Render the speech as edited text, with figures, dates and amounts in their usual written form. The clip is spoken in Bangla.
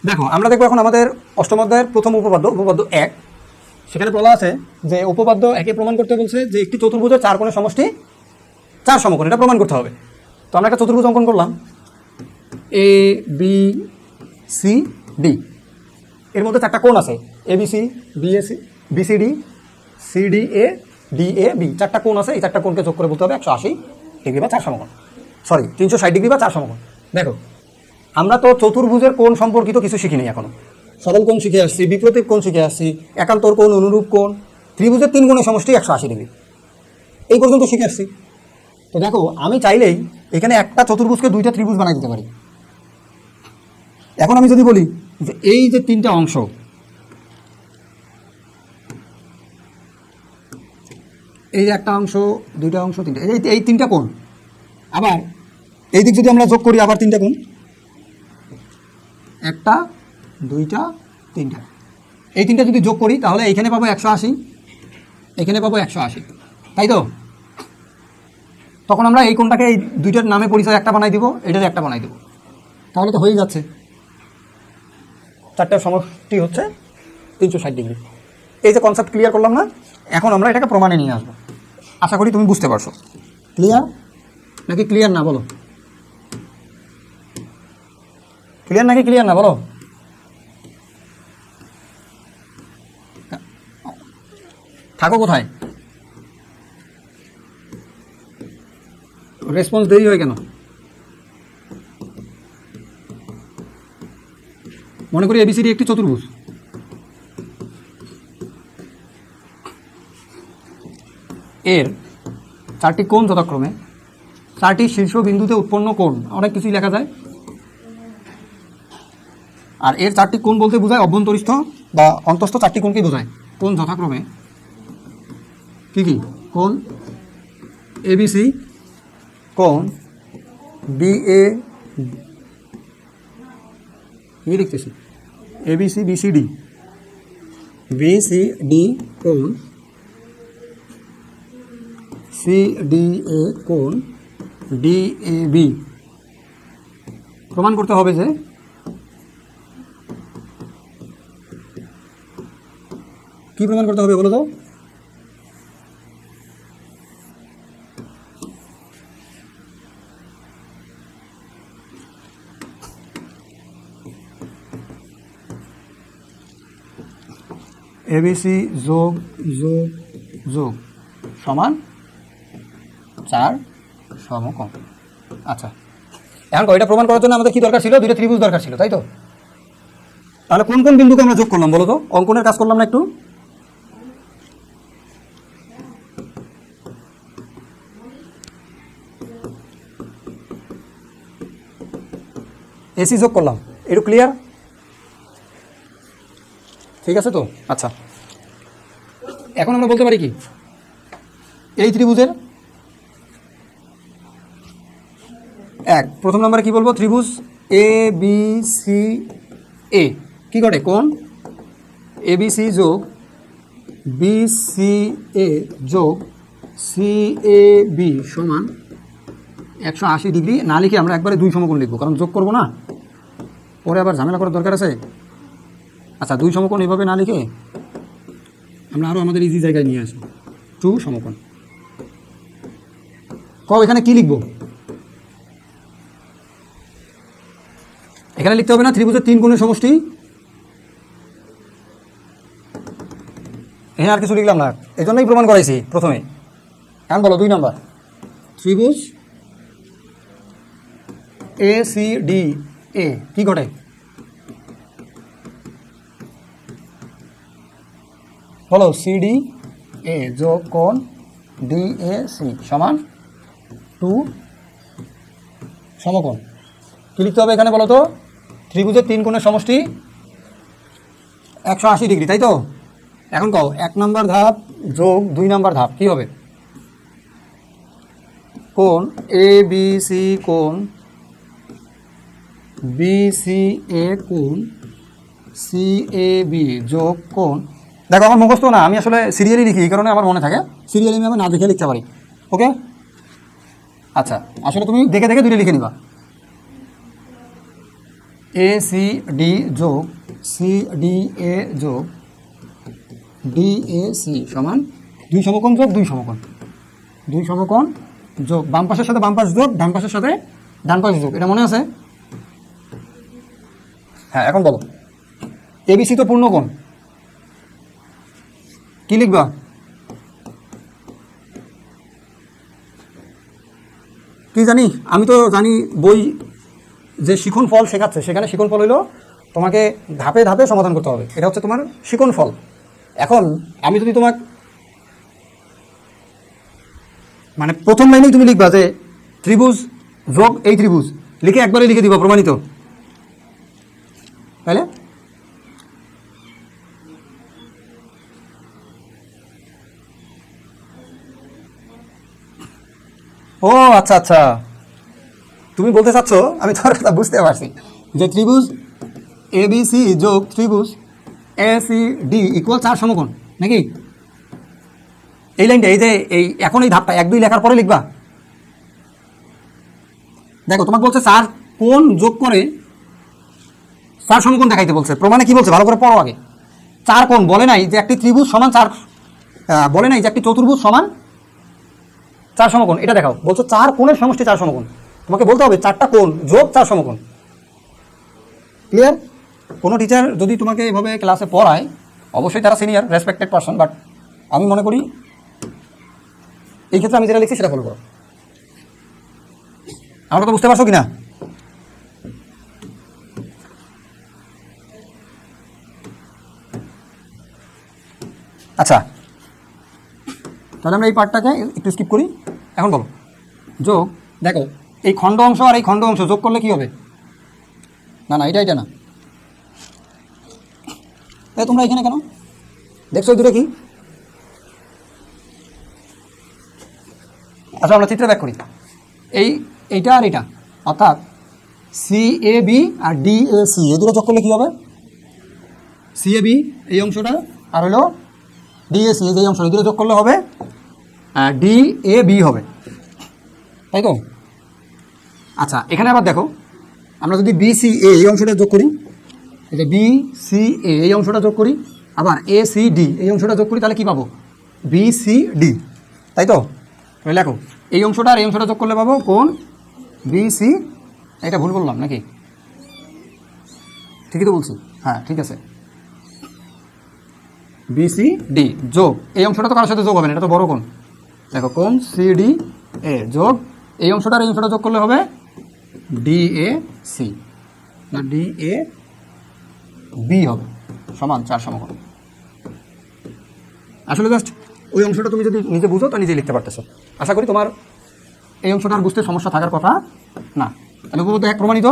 দেখো আমরা দেখবো এখন আমাদের অষ্টম অধ্যায়ের প্রথম উপপাদ্য উপপাদ্য 1। সেখানে বলা আছে যে উপপাদ্য 1-এ প্রমাণ করতে বলছে যে একটি চতুর্ভুজের চার কোণের সমষ্টি 4 সমকোণ, এটা প্রমাণ করতে হবে। তো আমরা একটা চতুর্ভুজ অঙ্কন করলাম এ বি সি ডি, এর মধ্যে 4টা কোণ আছে A B C B C D C D A D A B, 4টা কোণ আছে। এই 4টা কোণকে যোগ করে বলতে হবে 180 ডিগ্রি বা 4 সমকোণ, সরি 360 ডিগ্রি বা 4 সমকোণ। দেখো আমরা তো চতুর্ভুজের কোণ সম্পর্কিত কিছু শিখিনি এখনো। সরল কোণ শিখে আসছি, বিপ্রতীপ কোণ শিখে আসছি, একান্তর কোণ, অনুরূপ কোণ, ত্রিভুজের 3 কোণের সমষ্টি 180 ডিগ্রি, এই পর্যন্ত শিখে আসছি। তো দেখো আমি চাইলেই এখানে একটা চতুর্ভুজকে 2টা ত্রিভুজ বানাই দিতে পারি। এখন আমি যদি বলি যে এই যে 3টা অংশ, এই যে একটা অংশ, 2টা অংশ, 3টা, এই 3টা কোণ, আবার এই দিক যদি আমরা যোগ করি আবার 3টা কোণ, 1টা 2টা 3টা, এই 3টা যদি যোগ করি তাহলে এইখানে পাবো 180, এখানে পাবো 180, তাই তো? তখন আমরা এই কোণটাকে এই 2টার নামে পরিচয় একটা বানাই দিব, এটাতে একটা বানাই দেবো, তাহলে তো হয়েই যাচ্ছে। 4টার সমষ্টি হচ্ছে 360 ডিগ্রি। এই যে কনসেপ্ট ক্লিয়ার করলাম না, এখন আমরা এটাকে প্রমাণে নিয়ে আসবো। আশা করি তুমি বুঝতে পারছো। ক্লিয়ার নাকি ক্লিয়ার না বলো? ক্লিয়ার নাকি ক্লিয়ার না বলো? থাকো কোথায়? রেসপন্স দেরি হয় কেন? মনে করি এবিসিডি একটি চতুর্ভুজ। এর 4টি কোণ যথাক্রমে 4টি শীর্ষ বিন্দুতে উৎপন্ন কোণ, অনেক কিছুই লেখা যায়। আর এর 4টি কোণ বলতে বোঝায় অভ্যন্তরস্থ বা অন্তস্থ 4টি কোণকেই বোঝায়। কোণ যথাক্রমে কী কী? কোণ এবিসি, কোণ বিএ, কি লিখতেছি, এবিসি বিসিডি, বিসিডি কোণ সিডিএ, কোণ ডিএবি। প্রমাণ করতে হবে যে কি প্রমাণ করতে হবে বলো তো? এবিসি যোগ যোগ যোগ সমান 4 সমকোণ। আচ্ছা, এখন এটা প্রমাণ করার জন্য আমাদের কি দরকার ছিল? 2টা ত্রিভুজ দরকার ছিল, তাই তো? তাহলে কোন কোন বিন্দুকে আমরা যোগ করলাম বলো তো? অঙ্কনের কাজ করলাম না একটু? এসি যোগ করলাম, একটু ক্লিয়ার? ঠিক আছে তো? আচ্ছা, এখন আমরা বলতে পারি কি এই ত্রিভুজের প্রথম নম্বরে কি বলবো? ত্রিভুজ এ বি সি এ কি করে? কোণ এবিসি যোগ বিসিএ যোগ সিএবি সমান 180 ডিগ্রি। না লিখে আমরা একবারে 2 সমকোণ লিখবো, কারণ যোগ করবো না, পরে আবার ঝামেলা করার দরকার আছে। আচ্ছা, 2 সমকোণ এভাবে না লিখে আমরা আরও আমাদের ইজি জায়গায় নিয়ে আসবো। 2 সমকোণ এখানে কি লিখবো? এখানে লিখতে হবে না ত্রিভুজের 3 কোণের সমষ্টি? হ্যাঁ, আর কিছু লিখলাম না, এই জন্যই প্রমাণ করাইছি প্রথমে। এখন বলো 2 নম্বর, ত্রিভুজ এ সি ডি এ কি ঘটে? বলো সিডি এ যোগ কোণ ডিএসি সমান 2 সমকোণ। কি লিখতে হবে এখানে বলো তো? ত্রিভুজের 3 কোণের সমষ্টি 180 ডিগ্রি, তাই তো? এখন কও 1 নম্বর ধাপ যোগ 2 নম্বর ধাপ কি হবে? কোণ এ বি সি কোণ বিসিএ কোণ সিএবি যোগ কোণ, দেখো আমার মুখস্থ না, আমি আসলে সিরিয়ালি লিখি, এই কারণে আমার মনে থাকে। সিরিয়ালি আমি না দেখে লিখতে পারি, ওকে? আচ্ছা, আসলে তুমি দেখে দেখে 2টা লিখে নিবা। এ সি ডি যোগ সি ডি এ যোগ ডি এ সি সমান 2 সমকোণ যোগ 2 সমকোণ, 2 সমকোণ যোগ বাম পাশের সাথে বাম পাশ যোগ ডান পাশের সাথে ডান পাশ যোগ। এটা মনে আছে? হ্যাঁ, এখন বলো এবিসি তো পূর্ণকোণ, কি লিখবা? কি জানি, আমি তো জানি বই যে শিখন ফল শেখাচ্ছে সেখানে শিখন ফল হইলো তোমাকে ধাপে ধাপে সমাধান করতে হবে, এটা হচ্ছে তোমার শিখন ফল। এখন আমি যদি তোমাকে মানে প্রথম লাইনেই তুমি লিখবা যে ত্রিভুজ যোগ এই ত্রিভুজ, লিখে একবারে লিখে দিবা প্রমাণিত, তাহলে ও আচ্ছা আচ্ছা, তুমি বলতে চাচ্ছ, আমি তোমার কথা বুঝতে পারছি, যে ত্রিভুজ এ বি সি যোগ ত্রিভুজ এ সি ডি ইকুয়াল 4 সমকোণ নাকি? এই লাইনটা, এই যে এই এখন এই ধাপটা 1 2 লেখার পরে লিখবা। দেখো তোমাকে বলছে 4 কোণ যোগ করে 4 সমকোণ দেখাইতে বলছে, প্রমাণে কি বলছে ভালো করে পড়ো আগে। 4 কোণ বলে নাই যে একটি ত্রিভুজ সমান 4, বলে নাই যে একটি চতুর্ভুজ সমান 4 সমকোণ, এটা দেখাও। বলছো 4 কোণের সমষ্টি 4 সমকোণ, তোমাকে বলতে হবে 4টা কোণ যোগ 4 সমকোণ। ক্লিয়ার? কোনো টিচার যদি তোমাকে এভাবে ক্লাসে পড়ায়, অবশ্যই তারা সিনিয়র রেসপেক্টেড পারসন, বাট আমি মনে করি এই ক্ষেত্রে আমি যেটা লিখছি সেটা ফলো করো। আমার কথা বুঝতে পারছো কি না? আচ্ছা, তাহলে আমরা এই পার্টটাকে একটু স্কিপ করি। এখন বলো যোগ, দেখো এই খণ্ড অংশ আর এই খণ্ড অংশ যোগ করলে কি হবে? না না, এটা না, তোমরা এখানে কেন দেখছো দূরে কি? আচ্ছা, আমরা চিত্রে ব্যাক করি। এইটা আর এটা, অর্থাৎ সি এ বি আর ডি এ সি, এই দুটো যোগ করলে কী হবে? সি এ বি এই অংশটা আর হলো ডি এ সি এই অংশটা, এই দুটো যোগ করলে হবে ডি এ বি হবে, তাই তো? আচ্ছা, এখানে আবার দেখো, আমরা যদি বি সি এ এই অংশটা যোগ করি, এই যে বি সি এ এই অংশটা যোগ করি, আবার এ সি ডি এই অংশটা যোগ করি, তাহলে কী পাবো? বি সি ডি, তাই তো? লেখো এই অংশটা আর এই অংশটা যোগ করলে পাবো কোণ বি সি। এটা ভুল বললাম নাকি? ঠিকই তো বলছি, হ্যাঁ ঠিক আছে। বি সি ডি যোগ এই অংশটা তো কারোর সাথে যোগ হবে না, এটা তো বড় কোণ। দেখো কোণ সি ডি এ যোগ এই অংশটা আর এই অংশটা যোগ করলে হবে ডি এ সি, না ডি এ বি হবে, সমান 4 সমকোণ। আসলে জাস্ট ওই অংশটা তুমি যদি নিজে বুঝো তো নিজে লিখতে পারতেছো। আশা করি তোমার এই অংশটা আর বুঝতে সমস্যা থাকার কথা না। তাহলে উপপাদ্য 1 প্রমাণিত।